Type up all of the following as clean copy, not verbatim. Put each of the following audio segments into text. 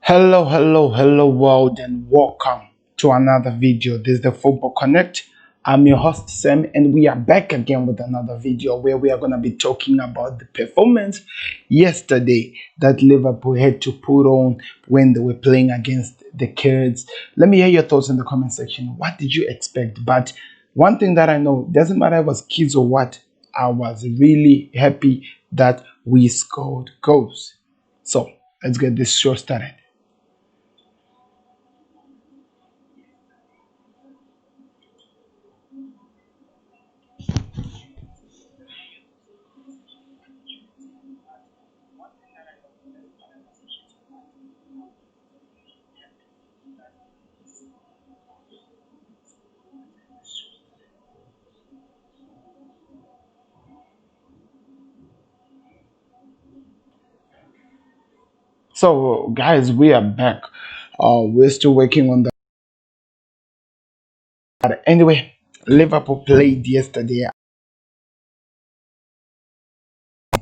Hello world, and welcome to another video. This is the Football Connect. I'm your host Sam, and we are back again with another video where we are going to be talking about the performance yesterday that Liverpool had to put on when they were playing against the Kids. Let me hear your thoughts in the comment section. What did you expect? But one thing that I know, doesn't matter if it was kids or what, I was really happy that we scored goals. So let's get this show started. So, guys, we are back. We're still working on that. Anyway, Liverpool played yesterday.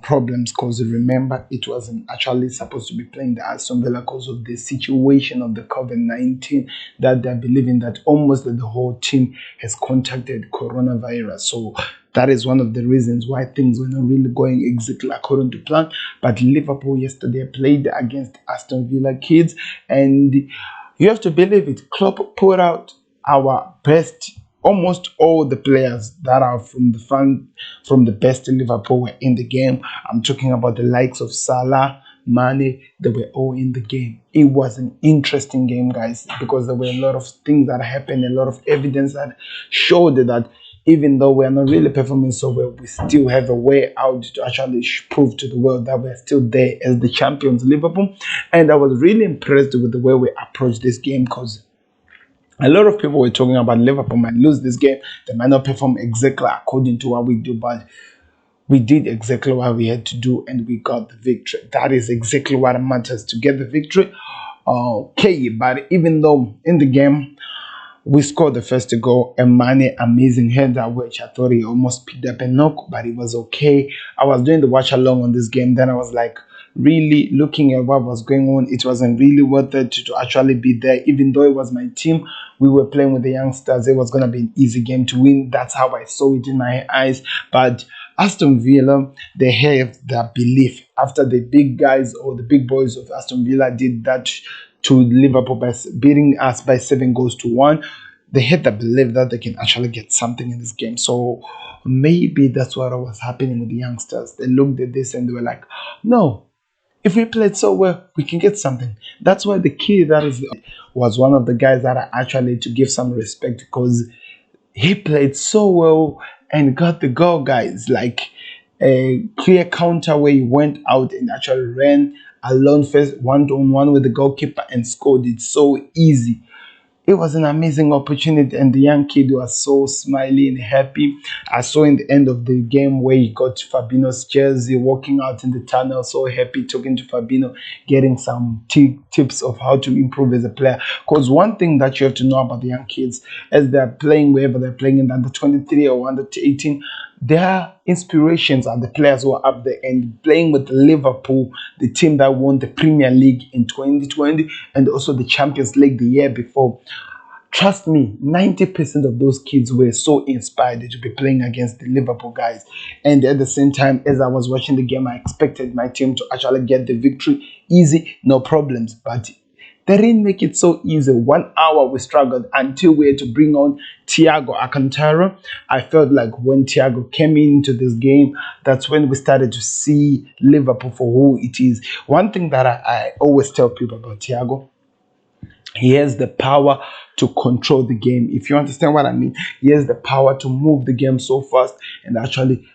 Problems because remember it wasn't actually supposed to be playing the Aston Villa because of the situation of the COVID-19 that they're believing that almost the whole team has contacted coronavirus. So that is one of the reasons why things were not really going exactly according to plan. But Liverpool yesterday played against Aston Villa kids, and you have to believe it. Klopp put out our best. Almost all the players that are from the front, from the best in Liverpool, were in the game. I'm talking about the likes of Salah, Mane. They were all in the game. It was an interesting game, guys, because there were a lot of things that happened, a lot of evidence that showed that even though we are not really performing so well, we still have a way out to actually prove to the world that we're still there as the champions, Liverpool. And I was really impressed with the way we approached this game because a lot of people were talking about Liverpool might lose this game. They might not perform exactly according to what we do, but we did exactly what we had to do and we got the victory. That is exactly what matters, to get the victory. Okay, but even though in the game we scored the first goal, a Mane amazing header, which I thought he almost picked up a knock, but it was okay. I was doing the watch along on this game, then I was like, really looking at what was going on, it wasn't really worth it to actually be there. Even though it was my team, we were playing with the youngsters, it was going to be an easy game to win. That's how I saw it in my eyes. But Aston Villa, they have that belief after the big guys or the big boys of Aston Villa did that to Liverpool by beating us by 7 goals to 1. They had the belief that they can actually get something in this game. So maybe that's what was happening with the youngsters. They looked at this and they were like, no, if we played so well, we can get something. That's why the kid that is was one of the guys that I actually to give some respect, because he played so well and got the goal, guys. Like a clear counter where he went out and actually ran alone first, one-on-one with the goalkeeper and scored it so easy. It was an amazing opportunity, and the young kid was so smiley and happy. I saw in the end of the game where he got Fabinho's jersey, walking out in the tunnel, so happy, talking to Fabinho, getting some tips of how to improve as a player. Because one thing that you have to know about the young kids, as they're playing wherever they're playing in under 23 or under 18, their inspirations are the players who are up there and playing with Liverpool, the team that won the Premier League in 2020 and also the Champions League the year before. Trust me, 90% of those kids were so inspired to be playing against the Liverpool guys. And at the same time, as I was watching the game, I expected my team to actually get the victory easy, no problems. But they didn't make it so easy. 1 hour we struggled until we had to bring on Thiago Alcantara. I felt like when Thiago came into this game, that's when we started to see Liverpool for who it is. One thing that I always tell people about Thiago, he has the power to control the game. If you understand what I mean, he has the power to move the game so fast and actually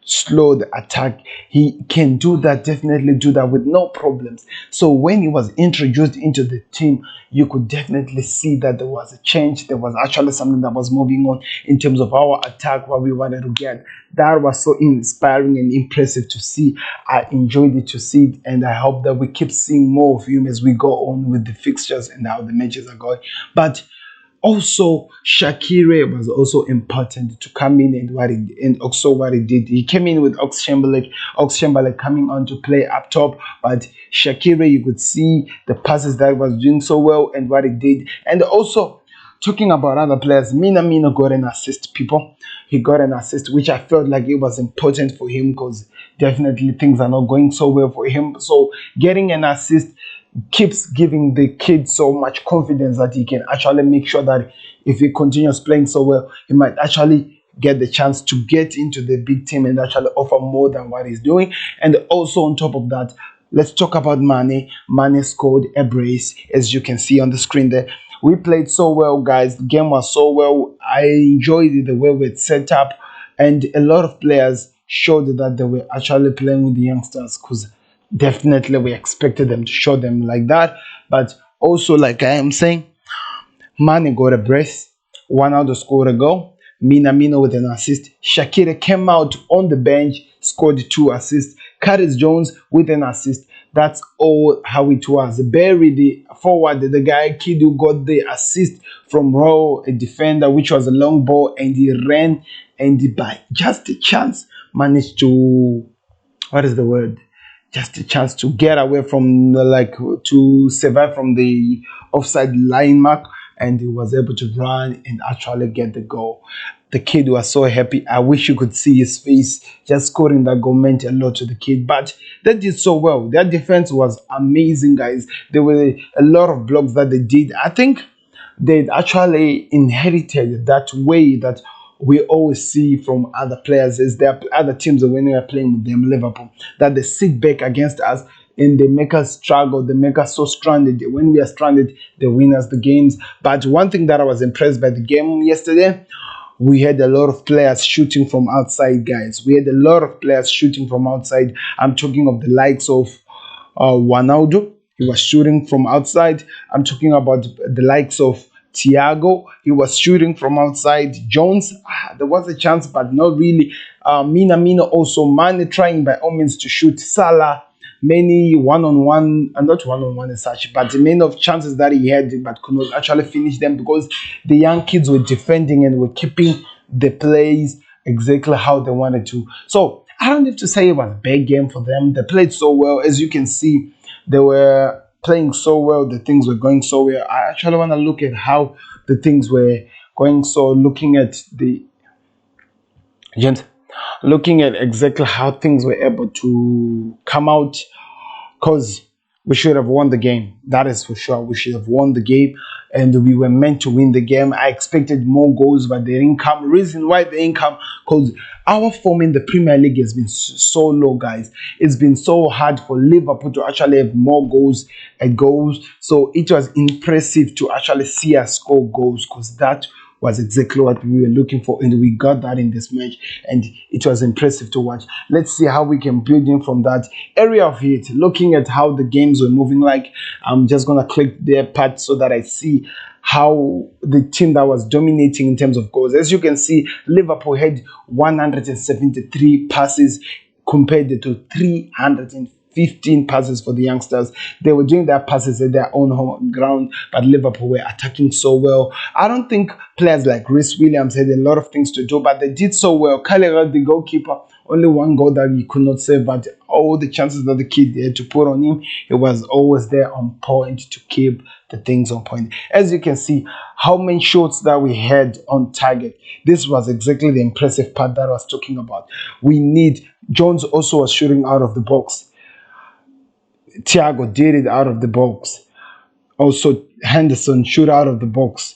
slow the attack. He can do that, definitely do that with no problems. So when he was introduced into the team, you could definitely see that there was a change. There was actually something that was moving on in terms of our attack, what we wanted to get. That was so inspiring and impressive to see. I enjoyed it to see it, and I hope that we keep seeing more of him as we go on with the fixtures and how the matches are going. But Also, Shakire was also important to come in and also what he did. He came in with Ox Chamberlain coming on to play up top, but Shakire, you could see the passes that he was doing so well and what he did. And also, talking about other players, Mina got an assist, people. He got an assist, which I felt like it was important for him because definitely things are not going so well for him. So getting an assist keeps giving the kid so much confidence that he can actually make sure that if he continues playing so well, he might actually get the chance to get into the big team and actually offer more than what he's doing. And also on top of that, let's talk about Mane. Mane scored a brace, as you can see on the screen there. We played so well, guys. The game was so well. I enjoyed it, the way we set up, and a lot of players showed that they were actually playing with the youngsters because definitely we expected them to show them like that. But also, like I am saying, Mane got a brace. Ronaldo scored a goal. Mina with an assist. Shakira came out on the bench, scored 2 assists. Curtis Jones with an assist. That's all how it was. Barry, the forward, the guy kid who got the assist from Raw, a defender, which was a long ball, and he ran and he, by just a chance, managed to, what is the word? Just a chance to get away from the, like, to survive from the offside line mark, and he was able to run and actually get the goal. The kid was so happy. I wish you could see his face. Just scoring that goal meant a lot to the kid, but they did so well. Their defense was amazing, guys. There were a lot of blocks that they did. I think they actually inherited that way that we always see from other players. Is there other teams when we are playing with them, Liverpool, that they sit back against us and they make us struggle, they make us so stranded. When we are stranded, they win us the games. But one thing that I was impressed by the game yesterday, we had a lot of players shooting from outside, guys. We had a lot of players shooting from outside. I'm talking of the likes of Ronaldo. He was shooting from outside. I'm talking about the likes of Thiago. He was shooting from outside. Jones, there was a chance, but not really. Mina also. Mane trying by all means to shoot. Salah, many one-on-one, and not one-on-one as such, but many of chances that he had, but could not actually finish them because the young kids were defending and were keeping the plays exactly how they wanted to. So I don't have to say it was a big game for them. They played so well. As you can see, they were playing so well. The things were going so well. I actually want to look at how the things were going. So looking at the James, looking at exactly how things were able to come out, because we should have won the game. That is for sure. We should have won the game, and we were meant to win the game. I expected more goals, but they didn't come. Reason why they didn't come, because our form in the Premier League has been so low, guys. It's been so hard for Liverpool to actually have more goals and goals. So it was impressive to actually see us score goals, because that was exactly what we were looking for, and we got that in this match, and it was impressive to watch. Let's see how we can build in from that area of it. Looking at how the games were moving, like, I'm just gonna click their part so that I see how the team that was dominating in terms of goals. As you can see, Liverpool had 173 passes compared to 315 passes for the youngsters. They were doing their passes at their own home ground, but Liverpool were attacking so well. I don't think players like Rhys Williams had a lot of things to do, but they did so well. Calera, the goalkeeper, only one goal that he could not save, but all the chances that the kid had to put on him, he was always there on point to keep the things on point. As you can see, how many shots that we had on target. This was exactly the impressive part that I was talking about. We need, Jones also was shooting out of the box. Thiago did it out of the box. Also, Henderson shoot out of the box.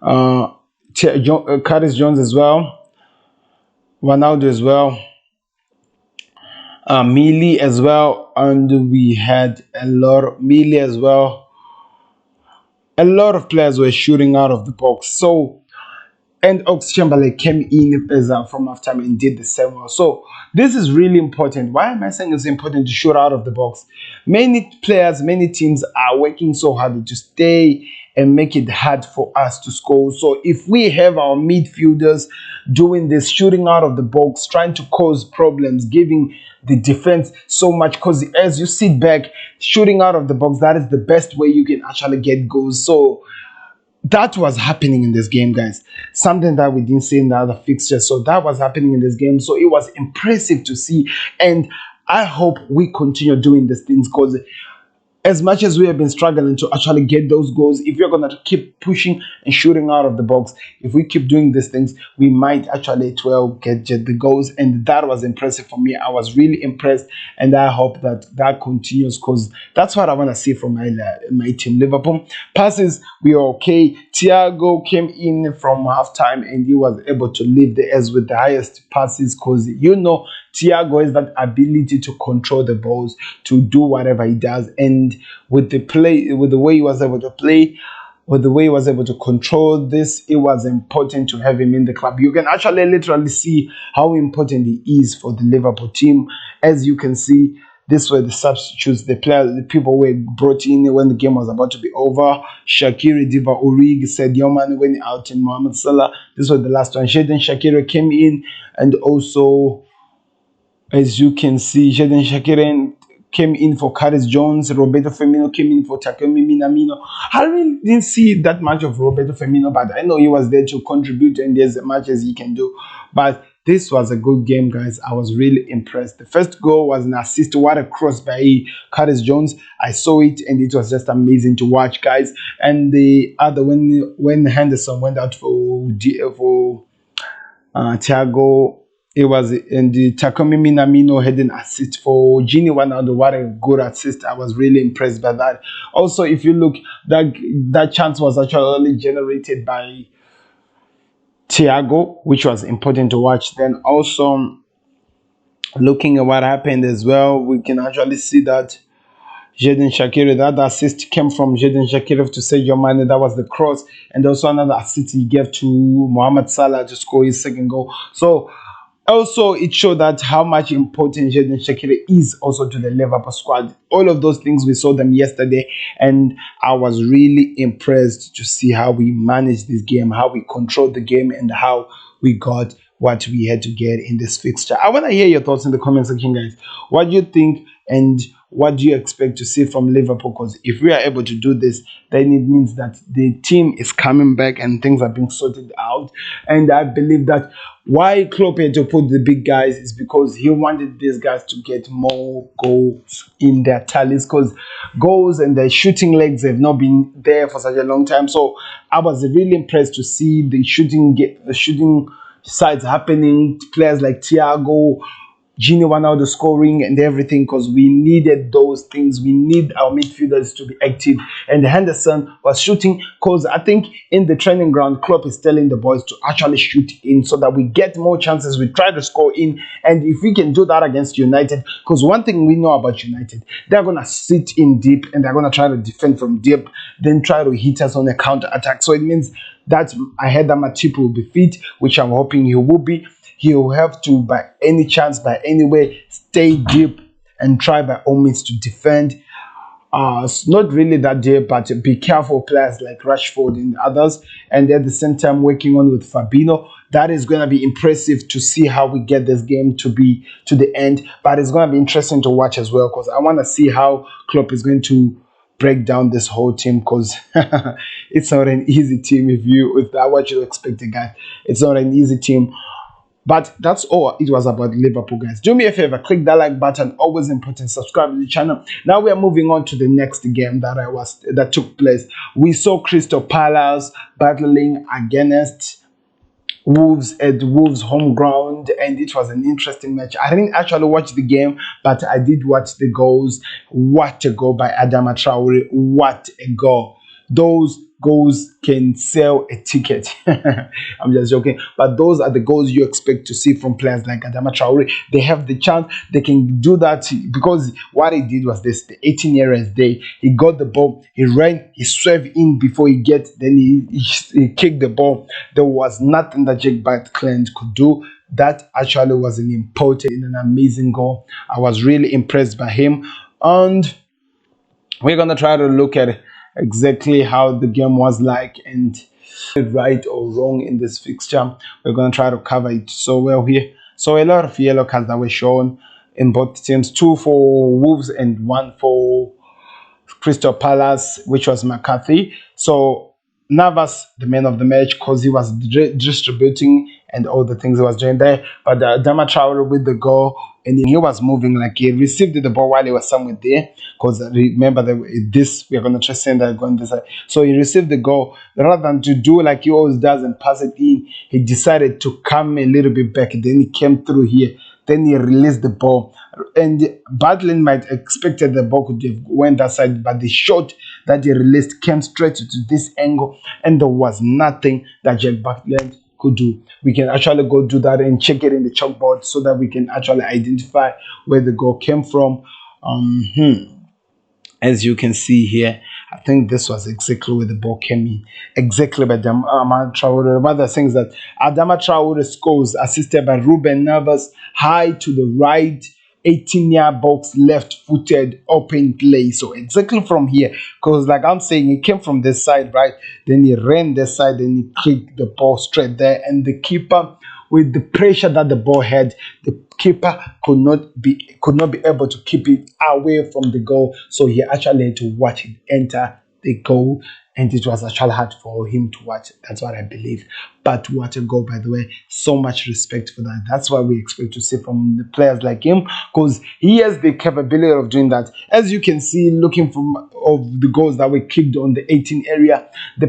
Curtis Jones as well. Ronaldo as well. Mealy as well. And we had a lot of Mealy as well. A lot of players were shooting out of the box. So, and Ox-Chamberlain came in as from halftime and did the same well. So this is really important. Why am I saying it's important to shoot out of the box? Many players, many teams are working so hard to stay and make it hard for us to score. So if we have our midfielders doing this, shooting out of the box, trying to cause problems, giving the defense so much, because as you sit back, shooting out of the box, that is the best way you can actually get goals. So that was happening in this game, guys. Something that we didn't see in the other fixtures. So that was happening in this game. So it was impressive to see. And I hope we continue doing these things, because as much as we have been struggling to actually get those goals, if you're going to keep pushing and shooting out of the box, if we keep doing these things, we might actually 12 get the goals. And that was impressive for me. I was really impressed, and I hope that that continues, because that's what I want to see from my team. Liverpool passes, we are okay. Thiago came in from halftime and he was able to leave the edge with the highest passes, because Thiago has that ability to control the balls, to do whatever he does. And with the way he was able to play, with the way he was able to control this, it was important to have him in the club. You can actually literally see how important he is for the Liverpool team. As you can see, these were the substitutes, the people were brought in when the game was about to be over. Shaqiri, Diva Origi, Sadio Mane went out, and Mohamed Salah. This was the last one. Xherdan Shaqiri came in, and also, as you can see, Xherdan Shaqiri came in for Curtis Jones. Roberto Firmino came in for Takumi Minamino. I really didn't see that much of Roberto Firmino, but I know he was there to contribute, and there's as much as he can do. But this was a good game, guys. I was really impressed. The first goal was an assist. What a cross by Curtis Jones. I saw it, and it was just amazing to watch, guys. And the other, when Henderson went out for Thiago, it was in the Takumi Minamino had an assist for Gini Wijnaldum. What a good assist. I was really impressed by that. Also, if you look, that chance was actually generated by Thiago, which was important to watch. Then also, looking at what happened as well, we can actually see that Xherdan Shaqiri, that assist came from Xherdan Shaqiri to Sadio Mane. That was the cross. And also another assist he gave to Mohamed Salah to score his second goal. So also, it showed that how much important Xherdan Shaqiri is also to the Liverpool squad. All of those things, we saw them yesterday, and I was really impressed to see how we managed this game, how we controlled the game, and how we got what we had to get in this fixture. I want to hear your thoughts in the comment section, guys. What do you think, and what do you expect to see from Liverpool? Because if we are able to do this, then it means that the team is coming back and things are being sorted out. And I believe that why Klopp had to put the big guys is because he wanted these guys to get more goals in their tallies, because goals and their shooting legs have not been there for such a long time. So I was really impressed to see the shooting sides happening. Players like Thiago, Gini Wijnaldum scoring and everything, because we needed those things. We need our midfielders to be active. And Henderson was shooting, because I think in the training ground, Klopp is telling the boys to actually shoot in so that we get more chances. We try to score in. And if we can do that against United, because one thing we know about United, they're going to sit in deep and they're going to try to defend from deep, then try to hit us on a counter attack. So it means that I heard that Matip will be fit, which I'm hoping he will be. He'll have to, by any chance, by any way, stay deep and try by all means to defend. It's not really that deep, but be careful players like Rashford and others. And at the same time, working on with Fabinho. That is going to be impressive to see how we get this game to be to the end. But it's going to be interesting to watch as well, because I want to see how Klopp is going to break down this whole team, because it's not an easy team. If that what you expected, guys, it's not an easy team. But that's all it was about Liverpool, guys. Do me a favor, click that like button. Always important. Subscribe to the channel. Now we are moving on to the next game that took place. We saw Crystal Palace battling against Wolves at Wolves' home ground, and it was an interesting match. I didn't actually watch the game, but I did watch the goals. What a goal by Adama Traore! What a goal! Those goals can sell a ticket. I'm just joking. But those are the goals you expect to see from players like Adama Traore. They have the chance. They can do that, because what he did was this. The 18-year-old day, he got the ball. He ran. He swerved in before he then he kicked the ball. There was nothing that Jake Bartland could do. That actually was an important and an amazing goal. I was really impressed by him. And we're going to try to look at exactly how the game was like, and right or wrong in this fixture. We're going to try to cover it so well here. So a lot of yellow cards that were shown in both teams, 2 for Wolves and 1 for Crystal Palace, which was McCarthy. So Navas, the man of the match, because he was distributing and all the things he was doing there. But Dama Traore with the goal, and he was moving like he received the ball while he was somewhere there. Because remember that this we are going to try send that going this side. So he received the goal rather than to do like he always does and pass it in. He decided to come a little bit back. Then he came through here. Then he released the ball. And Bartlett might expected the ball could have went that side, but the shot that he released came straight to this angle, and there was nothing that Jack Bartlett could do. We can actually go do that and check it in the chalkboard so that we can actually identify where the goal came from. As you can see here, I think this was exactly where the ball came in. Exactly by Adama Traore. One of the things that Adama Traore scores, assisted by Ruben Neves, high to the right, 18-yard box, left-footed, open play. So exactly from here, because like I'm saying, he came from this side, right? Then he ran this side, then he kicked the ball straight there. And the keeper, with the pressure that the ball had, the keeper could not be able to keep it away from the goal. So he actually had to watch it enter the goal, and it was actually hard for him to watch. That's what I believe. But what a goal, by the way. So much respect for that. That's what we expect to see from the players like him, because he has the capability of doing that. As you can see, looking from of the goals that were kicked on the 18 area, the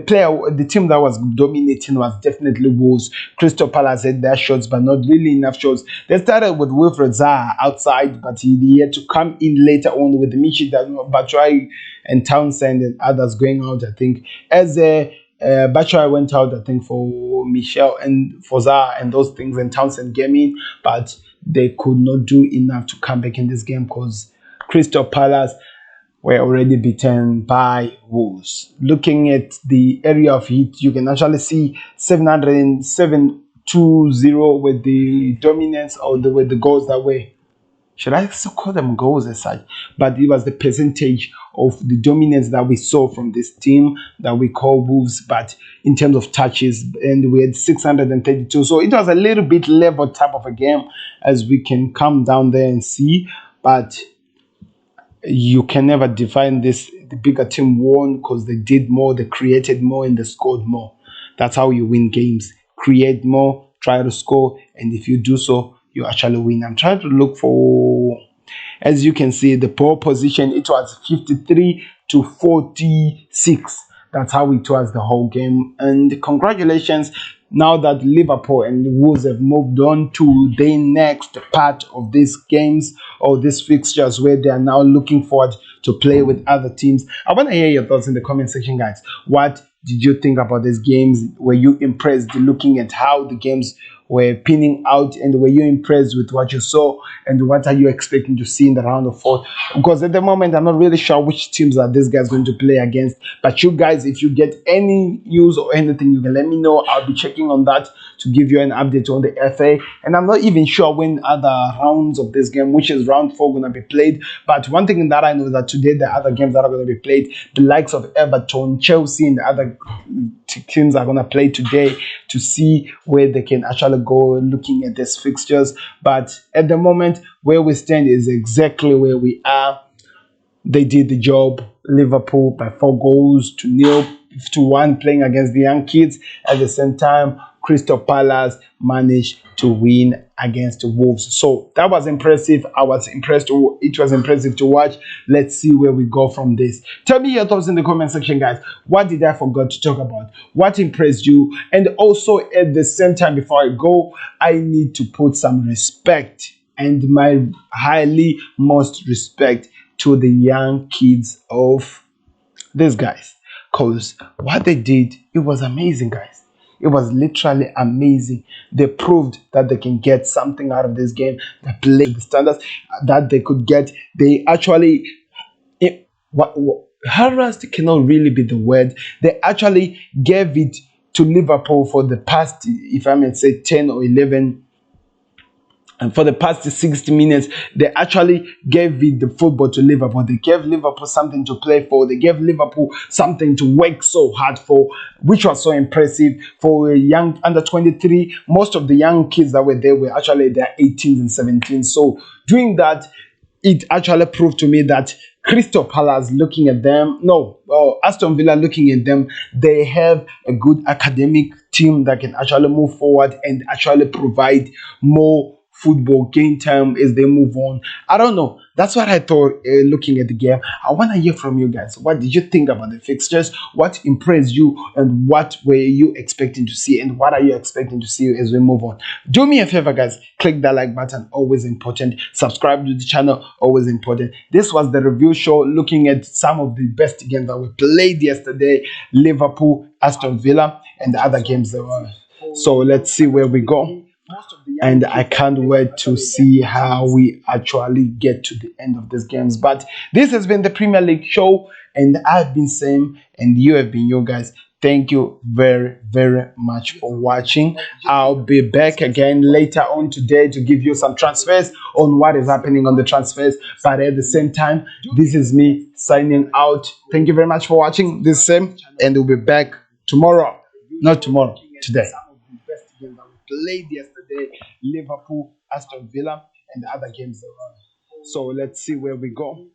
team that was dominating was definitely Wolves. Crystal Palace had their shots, but not really enough shots. They started with Wilfred Zaha outside, but he had to come in later on with Michi Batshuayi and Townsend and others going out, I think. As Batshuayi went out, I think, for Michel and for Zaha and those things, and Townsend came in, but they could not do enough to come back in this game because Crystal Palace were already beaten by Wolves. Looking at the area of hit, you can actually see 707-2-0 with the dominance or with the goals that way. Should I still call them goals as such? But it was the percentage of the dominance that we saw from this team that we call Wolves, but in terms of touches, and we had 632. So it was a little bit level type of a game, as we can come down there and see. But you can never define this. The bigger team won because they did more, they created more, and they scored more. That's how you win games. Create more, try to score, and if you do so, you actually win. I'm trying to look for, as you can see, the pole position. It was 53-46. That's how it was the whole game. And congratulations, now that Liverpool and Wolves have moved on to the next part of these games or these fixtures, where they are now looking forward to play with other teams. I want to hear your thoughts in the comment section, guys. What did you think about these games? Were you impressed looking at how the games were pinning out, and were you impressed with what you saw, and what are you expecting to see in the round of 4? Because at the moment I'm not really sure which teams are these guys going to play against, but you guys, if you get any news or anything, you can let me know. I'll be checking on that to give you an update on the FA. And I'm not even sure when other rounds of this game, which is round 4, going to be played. But one thing that I know is that today the other games that are going to be played, the likes of Everton, Chelsea, and the other teams are going to play today to see where they can actually go looking at these fixtures. But at the moment, where we stand is exactly where we are. They did the job. Liverpool by 4-0 playing against the young kids. At the same time, Crystal Palace managed to win against Wolves. So that was impressive. I was impressed. It was impressive to watch. Let's see where we go from this. Tell me your thoughts in the comment section, guys. What did I forget to talk about? What impressed you? And also at the same time, before I go, I need to put some respect, and my highly most respect, to the young kids of these guys, because what they did, it was amazing, guys. It was literally amazing. They proved that they can get something out of this game. They played the standards that they could get. They actually, harassed cannot really be the word. They actually gave it to Liverpool for the past, if I may say, 10 or 11. And for the past 60 minutes, they actually gave the football to Liverpool. They gave Liverpool something to play for. They gave Liverpool something to work so hard for, which was so impressive. For a young under 23, most of the young kids that were there were actually their 18s and 17s. So doing that, it actually proved to me that Crystal Palace looking at them. No, Aston Villa looking at them. They have a good academic team that can actually move forward and actually provide more football game time as they move on. I don't know. That's what I thought looking at the game. I want to hear from you guys. What did you think about the fixtures? What impressed you and what were you expecting to see and what are you expecting to see as we move on? Do me a favor, guys. Click that like button, always important. Subscribe to the channel, always important. This was the review show looking at some of the best games that we played yesterday. Liverpool, Aston Villa, and the other games that were. So let's see where we go. And I can't wait to see how we actually get to the end of these games. But this has been the Premier League show, and I've been Sam, and you have been you guys. Thank you very, very much for watching. I'll be back again later on today to give you some transfers on what is happening on the transfers. But at the same time, this is me signing out. Thank you very much for watching. This is Sam, and we'll be back tomorrow. Not tomorrow, today. Played yesterday, Liverpool, Aston Villa, and the other games around. So let's see where we go.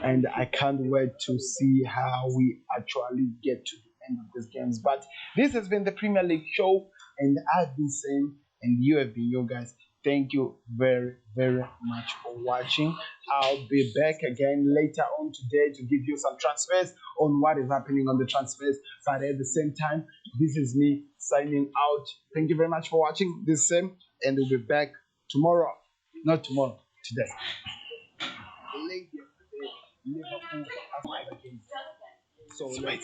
And I can't wait to see how we actually get to the end of these games. But this has been the Premier League show, and I've been Sam, and you have been you guys. Thank you very, very much for watching. I'll be back again later on today to give you some transfers on what is happening on the transfers. But at the same time, this is me signing out. Thank you very much for watching. This is Sam, and we'll be back tomorrow. Not tomorrow, today. Liverpool after the game. So wait.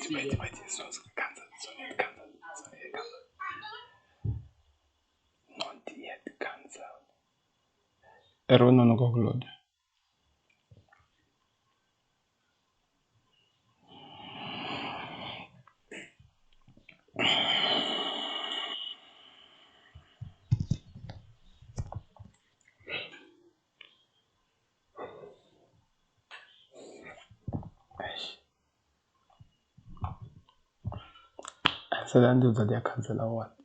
Not yet cancelled. Error no go load. So then do the cancel or what?